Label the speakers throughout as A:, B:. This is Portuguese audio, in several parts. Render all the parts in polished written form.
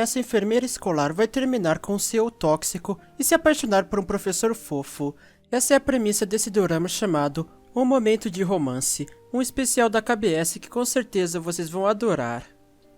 A: essa enfermeira escolar vai terminar com um CEO tóxico e se apaixonar por um professor fofo. Essa é a premissa desse dorama chamado Um Momento de Romance, um especial da KBS que com certeza vocês vão adorar.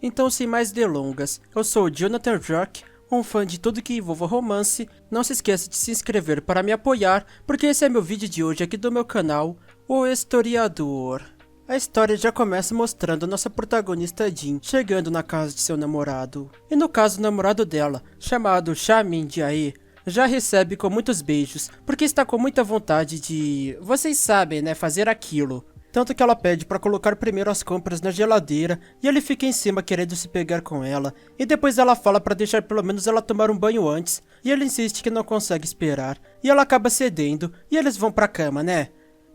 A: Então, sem mais delongas, eu sou o Jonathan Rock, um fã de tudo que envolva romance. Não se esqueça de se inscrever para me apoiar, porque esse é meu vídeo de hoje aqui do meu canal, O Historiador. A história já começa mostrando nossa protagonista Jin chegando na casa de seu namorado. E no caso o namorado dela, chamado Cha Min-jae, já recebe com muitos beijos, porque está com muita vontade de, vocês sabem, né, fazer aquilo. Tanto que ela pede para colocar primeiro as compras na geladeira e ele fica em cima querendo se pegar com ela. E depois ela fala para deixar pelo menos ela tomar um banho antes. E ele insiste que não consegue esperar. E ela acaba cedendo e eles vão pra cama, né?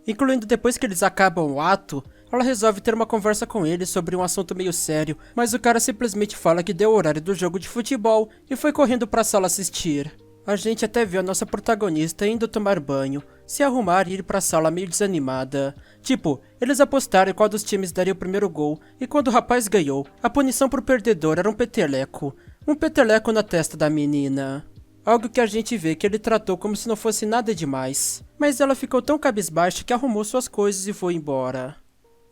A: Incluindo depois que eles acabam o ato, ela resolve ter uma conversa com ele sobre um assunto meio sério. Mas o cara simplesmente fala que deu o horário do jogo de futebol e foi correndo pra sala assistir. A gente até vê a nossa protagonista indo tomar banho, se arrumar e ir pra sala meio desanimada. Tipo, eles apostaram qual dos times daria o primeiro gol, e quando o rapaz ganhou, a punição pro perdedor era um peteleco. Um peteleco na testa da menina. Algo que a gente vê que ele tratou como se não fosse nada demais. Mas ela ficou tão cabisbaixa que arrumou suas coisas e foi embora.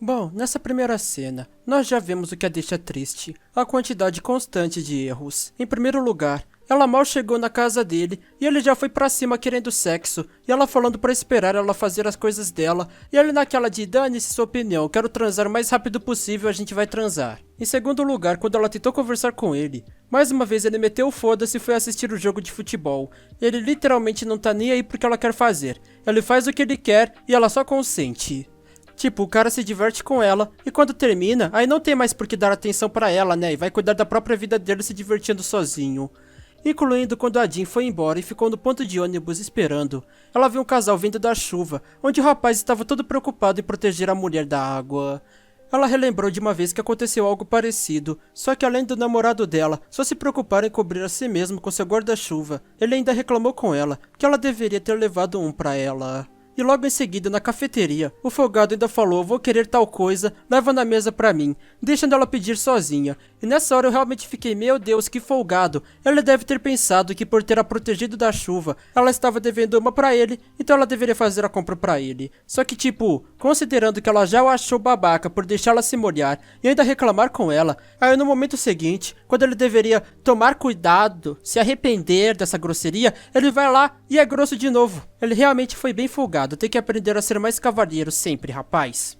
A: Bom, nessa primeira cena, nós já vemos o que a deixa triste, a quantidade constante de erros. Em primeiro lugar, ela mal chegou na casa dele e ele já foi pra cima querendo sexo, e ela falando pra esperar ela fazer as coisas dela, e ele naquela de dane-se sua opinião, quero transar o mais rápido possível, a gente vai transar. Em segundo lugar, quando ela tentou conversar com ele, mais uma vez ele meteu o foda-se e foi assistir o jogo de futebol. Ele literalmente não tá nem aí pro que ela quer fazer, ele faz o que ele quer e ela só consente. Tipo, o cara se diverte com ela, e quando termina, aí não tem mais por que dar atenção pra ela, né, e vai cuidar da própria vida dele se divertindo sozinho. Incluindo quando a Jin foi embora e ficou no ponto de ônibus esperando, ela viu um casal vindo da chuva, onde o rapaz estava todo preocupado em proteger a mulher da água. Ela relembrou de uma vez que aconteceu algo parecido, só que além do namorado dela só se preocupar em cobrir a si mesmo com seu guarda-chuva, ele ainda reclamou com ela que ela deveria ter levado um pra ela. E logo em seguida, na cafeteria, o folgado ainda falou, vou querer tal coisa, leva na mesa pra mim, deixando ela pedir sozinha. E nessa hora eu realmente fiquei, meu Deus, que folgado. Ela deve ter pensado que por ter a protegido da chuva, ela estava devendo uma pra ele, então ela deveria fazer a compra pra ele. Só que tipo, considerando que ela já o achou babaca por deixá-la se molhar e ainda reclamar com ela, aí no momento seguinte, quando ele deveria tomar cuidado, se arrepender dessa grosseria, ele vai lá e é grosso de novo. Ele realmente foi bem folgado, tem que aprender a ser mais cavalheiro sempre, rapaz.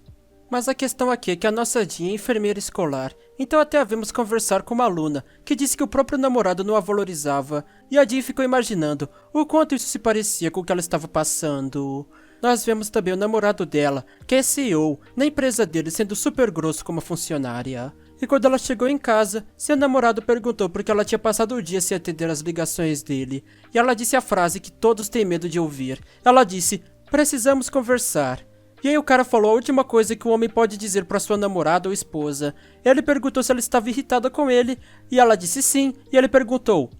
A: Mas a questão aqui é que a nossa Jin é enfermeira escolar, então até havemos conversar com uma aluna, que disse que o próprio namorado não a valorizava, e a Jin ficou imaginando o quanto isso se parecia com o que ela estava passando. Nós vemos também o namorado dela, que é CEO, na empresa dele sendo super grosso como funcionária. E quando ela chegou em casa, seu namorado perguntou por que ela tinha passado o dia sem atender as ligações dele. E ela disse a frase que todos têm medo de ouvir. Ela disse, precisamos conversar. E aí o cara falou a última coisa que um homem pode dizer para sua namorada ou esposa. Ele perguntou se ela estava irritada com ele, e ela disse sim, e ele perguntou,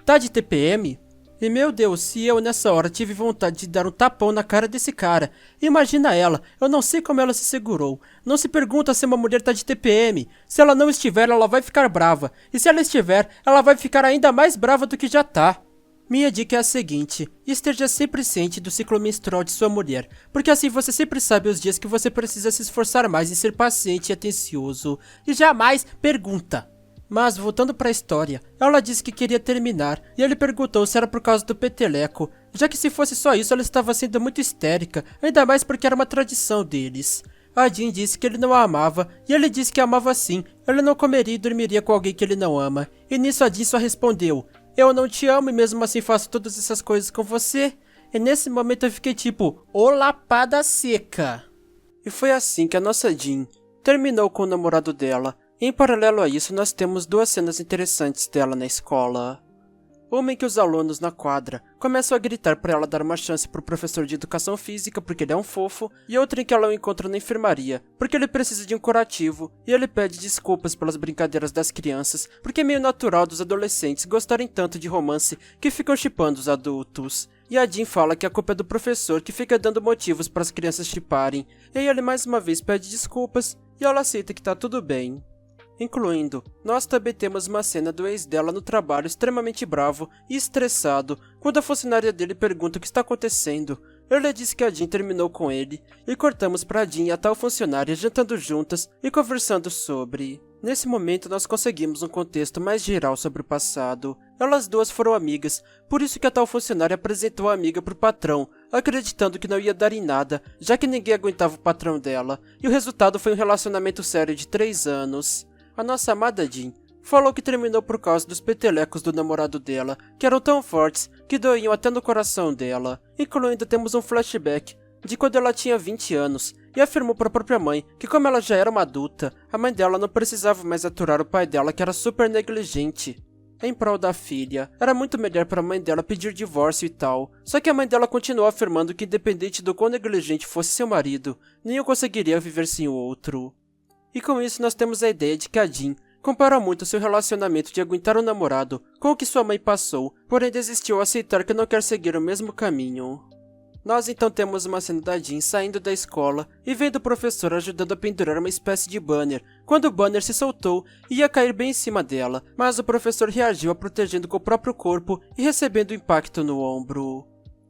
A: tá de TPM? E meu Deus, se eu nessa hora tive vontade de dar um tapão na cara desse cara. Imagina ela, eu não sei como ela se segurou. Não se pergunta se uma mulher tá de TPM. Se ela não estiver, ela vai ficar brava. E se ela estiver, ela vai ficar ainda mais brava do que já tá. Minha dica é a seguinte, esteja sempre ciente do ciclo menstrual de sua mulher, porque assim você sempre sabe os dias que você precisa se esforçar mais em ser paciente e atencioso. E jamais pergunta. Mas, voltando pra história, ela disse que queria terminar, e ele perguntou se era por causa do peteleco, já que se fosse só isso ela estava sendo muito histérica, ainda mais porque era uma tradição deles. A Jin disse que ele não a amava, e ele disse que a amava sim, ele não comeria e dormiria com alguém que ele não ama. E nisso a Jin só respondeu, eu não te amo e mesmo assim faço todas essas coisas com você. E nesse momento eu fiquei tipo, ô lapada seca. E foi assim que a nossa Jin terminou com o namorado dela. Em paralelo a isso, nós temos duas cenas interessantes dela na escola. Uma em que os alunos na quadra começam a gritar para ela dar uma chance pro professor de educação física porque ele é um fofo, e outra em que ela o encontra na enfermaria porque ele precisa de um curativo, e ele pede desculpas pelas brincadeiras das crianças porque é meio natural dos adolescentes gostarem tanto de romance que ficam shippando os adultos. E a Jin fala que a culpa é do professor que fica dando motivos para as crianças shipparem, e aí ele mais uma vez pede desculpas e ela aceita que tá tudo bem. incluindo, nós também temos uma cena do ex dela no trabalho extremamente bravo e estressado quando a funcionária dele pergunta o que está acontecendo. Ele diz que a Jean terminou com ele, e cortamos pra Jean e a tal funcionária jantando juntas e conversando sobre. Nesse momento nós conseguimos um contexto mais geral sobre o passado. Elas duas foram amigas, por isso que a tal funcionária apresentou a amiga pro patrão, acreditando que não ia dar em nada, já que ninguém aguentava o patrão dela, e o resultado foi um relacionamento sério de 3 anos. A nossa amada Jean falou que terminou por causa dos petelecos do namorado dela, que eram tão fortes que doíam até no coração dela. Incluindo, temos um flashback de quando ela tinha 20 anos, e afirmou para a própria mãe que, como ela já era uma adulta, a mãe dela não precisava mais aturar o pai dela, que era super negligente. Em prol da filha, era muito melhor para a mãe dela pedir divórcio e tal, só que a mãe dela continuou afirmando que, independente do quão negligente fosse seu marido, nenhum conseguiria viver sem o outro. E com isso nós temos a ideia de que a Jean compara muito seu relacionamento de aguentar o namorado com o que sua mãe passou, porém desistiu ao aceitar que não quer seguir o mesmo caminho. Nós então temos uma cena da Jean saindo da escola e vendo o professor ajudando a pendurar uma espécie de banner, quando o banner se soltou e ia cair bem em cima dela, mas o professor reagiu a protegendo com o próprio corpo e recebendo o impacto no ombro.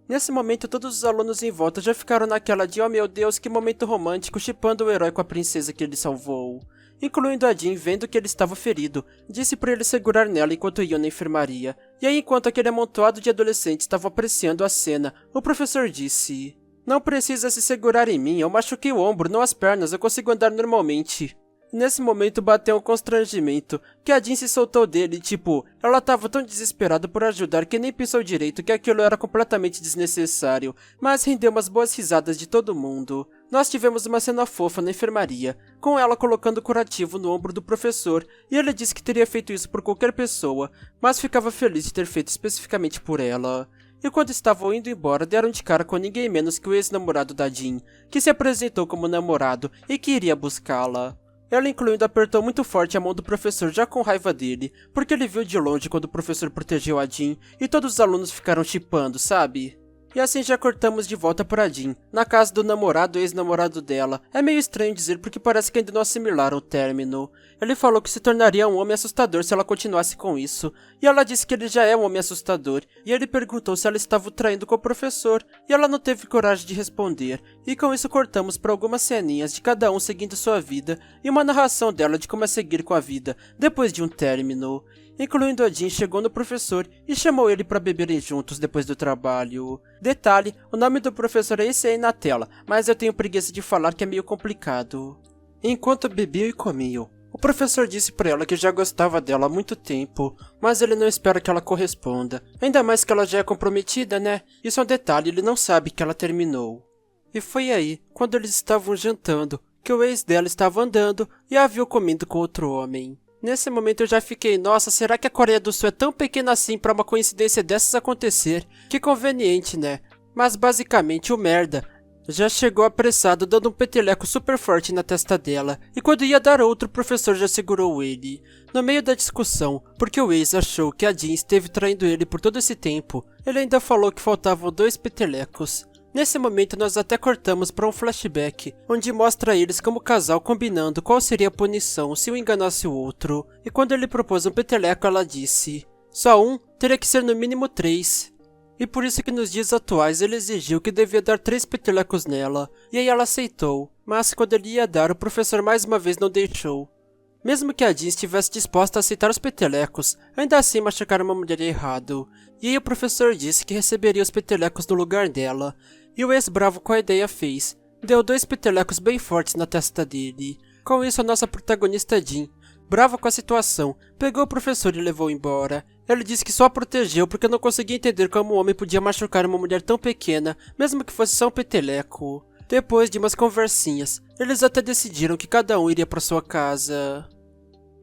A: Nesse momento todos os alunos em volta já ficaram naquela de oh meu Deus, que momento romântico, shippando o herói com a princesa que ele salvou. Incluindo a Jean, vendo que ele estava ferido, disse para ele segurar nela enquanto iam na enfermaria. E aí, enquanto aquele amontoado de adolescentes estavam apreciando a cena, o professor disse: "Não precisa se segurar em mim, eu machuquei o ombro, não as pernas, eu consigo andar normalmente." Nesse momento bateu um constrangimento, que a Jean se soltou dele, tipo, ela tava tão desesperada por ajudar que nem pensou direito que aquilo era completamente desnecessário, mas rendeu umas boas risadas de todo mundo. Nós tivemos uma cena fofa na enfermaria, com ela colocando curativo no ombro do professor, e ele disse que teria feito isso por qualquer pessoa, mas ficava feliz de ter feito especificamente por ela. E quando estavam indo embora, deram de cara com ninguém menos que o ex-namorado da Jean, que se apresentou como namorado e que iria buscá-la. Ela, incluindo, apertou muito forte a mão do professor já com raiva dele, porque ele viu de longe quando o professor protegeu a Jean e todos os alunos ficaram shippando, sabe? E assim já cortamos de volta pra Jean, na casa do namorado e ex-namorado dela. É meio estranho dizer porque parece que ainda não assimilaram o término. Ele falou que se tornaria um homem assustador se ela continuasse com isso, e ela disse que ele já é um homem assustador, e ele perguntou se ela estava o traindo com o professor, e ela não teve coragem de responder, e com isso cortamos para algumas ceninhas de cada um seguindo sua vida, e uma narração dela de como é seguir com a vida, depois de um término. Incluindo a Jean chegou no professor e chamou ele para beberem juntos depois do trabalho. Detalhe, o nome do professor é esse aí na tela, mas eu tenho preguiça de falar que é meio complicado. Enquanto bebiam e comiam, o professor disse para ela que já gostava dela há muito tempo, mas ele não espera que ela corresponda, ainda mais que ela já é comprometida, né? Isso é um detalhe, ele não sabe que ela terminou. E foi aí, quando eles estavam jantando, que o ex dela estava andando e a viu comendo com outro homem. Nesse momento eu já fiquei, nossa, será que a Coreia do Sul é tão pequena assim pra uma coincidência dessas acontecer? Que conveniente, né? Mas basicamente o merda já chegou apressado dando um peteleco super forte na testa dela, e quando ia dar outro, o professor já segurou ele. No meio da discussão, porque o ex achou que a Jean esteve traindo ele por todo esse tempo, ele ainda falou que faltavam 2 petelecos. Nesse momento nós até cortamos para um flashback, onde mostra eles como casal combinando qual seria a punição se um enganasse o outro, e quando ele propôs um peteleco ela disse, só um, teria que ser no mínimo 3. E por isso que nos dias atuais ele exigiu que devia dar 3 petelecos nela, e aí ela aceitou, mas quando ele ia dar o professor mais uma vez não deixou. Mesmo que a Jean estivesse disposta a aceitar os petelecos, ainda assim machucar uma mulher é errado. E aí o professor disse que receberia os petelecos no lugar dela. E o ex-bravo com a ideia fez. Deu 2 petelecos bem fortes na testa dele. Com isso a nossa protagonista Jean, brava com a situação, pegou o professor e levou embora. Ele disse que só a protegeu porque não conseguia entender como um homem podia machucar uma mulher tão pequena, mesmo que fosse só um peteleco. Depois de umas conversinhas, eles até decidiram que cada um iria para sua casa.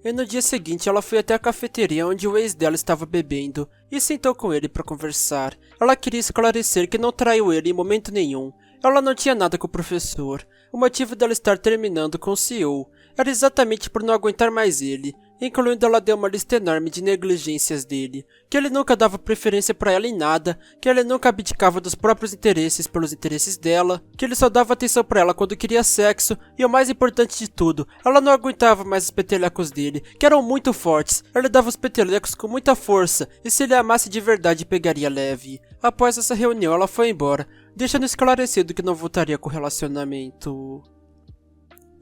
A: E no dia seguinte ela foi até a cafeteria onde o ex dela estava bebendo e sentou com ele para conversar. Ela queria esclarecer que não traiu ele em momento nenhum. Ela não tinha nada com o professor. O motivo dela estar terminando com o CEO era exatamente por não aguentar mais ele. incluindo ela deu uma lista enorme de negligências dele, que ele nunca dava preferência pra ela em nada, que ele nunca abdicava dos próprios interesses pelos interesses dela, que ele só dava atenção pra ela quando queria sexo, e o mais importante de tudo, ela não aguentava mais os petelecos dele, que eram muito fortes, ele dava os petelecos com muita força, e se ele amasse de verdade pegaria leve. Após essa reunião ela foi embora, deixando esclarecido que não voltaria com o relacionamento.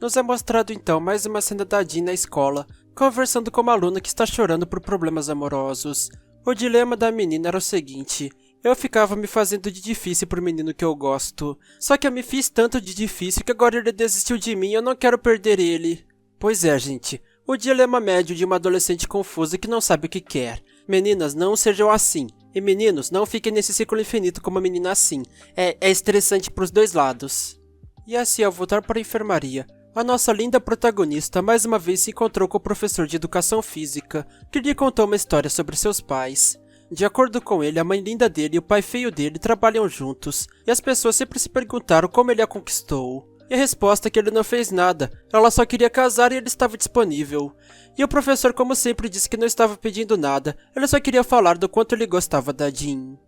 A: Nos é mostrado então mais uma cena da Jean na escola, conversando com uma aluna que está chorando por problemas amorosos. O dilema da menina era o seguinte: eu ficava me fazendo de difícil pro menino que eu gosto, só que eu me fiz tanto de difícil que agora ele desistiu de mim e eu não quero perder ele. Pois é, gente, o dilema médio de uma adolescente confusa que não sabe o que quer. Meninas, não sejam assim. E meninos, não fiquem nesse ciclo infinito com uma menina assim. É estressante pros dois lados. E assim, ao voltar para a enfermaria, a nossa linda protagonista mais uma vez se encontrou com o professor de educação física, que lhe contou uma história sobre seus pais. De acordo com ele, a mãe linda dele e o pai feio dele trabalham juntos, e as pessoas sempre se perguntaram como ele a conquistou. E a resposta é que ele não fez nada, ela só queria casar e ele estava disponível. E o professor, como sempre, disse que não estava pedindo nada, ele só queria falar do quanto ele gostava da Jean.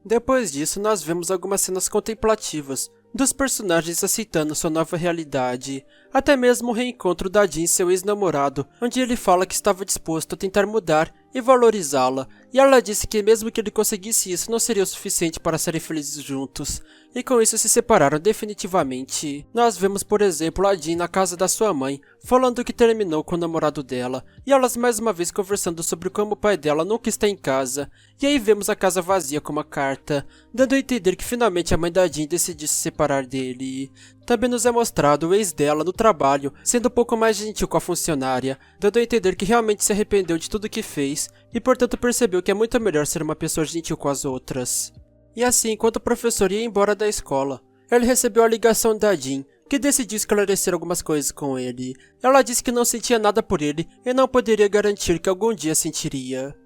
A: Depois disso, nós vemos algumas cenas contemplativas, dos personagens aceitando sua nova realidade, até mesmo o reencontro da Jean e seu ex-namorado, onde ele fala que estava disposto a tentar mudar e valorizá-la, e ela disse que mesmo que ele conseguisse isso não seria o suficiente para serem felizes juntos, e com isso se separaram definitivamente. Nós vemos, por exemplo, a Jean na casa da sua mãe, falando que terminou com o namorado dela, e elas mais uma vez conversando sobre como o pai dela nunca está em casa, e aí vemos a casa vazia com uma carta, dando a entender que finalmente a mãe da Jean decidiu se separar dele. Também nos é mostrado o ex dela no trabalho, sendo um pouco mais gentil com a funcionária, dando a entender que realmente se arrependeu de tudo que fez, e portanto percebeu que é muito melhor ser uma pessoa gentil com as outras. E assim, enquanto o professor ia embora da escola, ele recebeu a ligação da Jean, que decidiu esclarecer algumas coisas com ele. Ela disse que não sentia nada por ele e não poderia garantir que algum dia sentiria.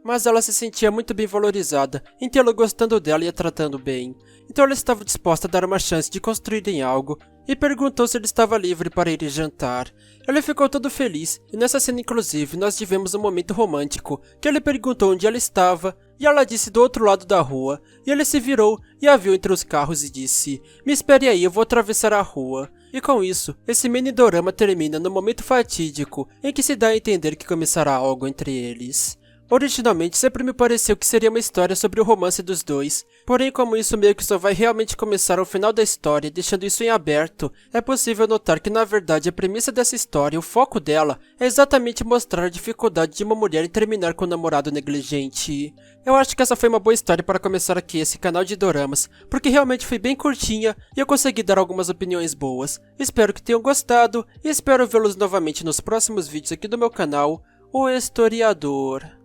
A: Mas ela se sentia muito bem valorizada em tê-lo gostando dela e a tratando bem. Então ela estava disposta a dar uma chance de construírem algo e perguntou se ele estava livre para ir jantar. Ele ficou todo feliz e nessa cena inclusive nós tivemos um momento romântico que ele perguntou onde ela estava e ela disse do outro lado da rua e ele se virou e a viu entre os carros e disse: "Me espere aí, eu vou atravessar a rua." E com isso, esse mini dorama termina no momento fatídico em que se dá a entender que começará algo entre eles. Originalmente sempre me pareceu que seria uma história sobre o romance dos dois, porém como isso meio que só vai realmente começar ao final da história, deixando isso em aberto, é possível notar que na verdade a premissa dessa história, o foco dela, é exatamente mostrar a dificuldade de uma mulher em terminar com um namorado negligente. Eu acho que essa foi uma boa história para começar aqui esse canal de doramas, porque realmente foi bem curtinha e eu consegui dar algumas opiniões boas. Espero que tenham gostado e espero vê-los novamente nos próximos vídeos aqui do meu canal, O Historiador.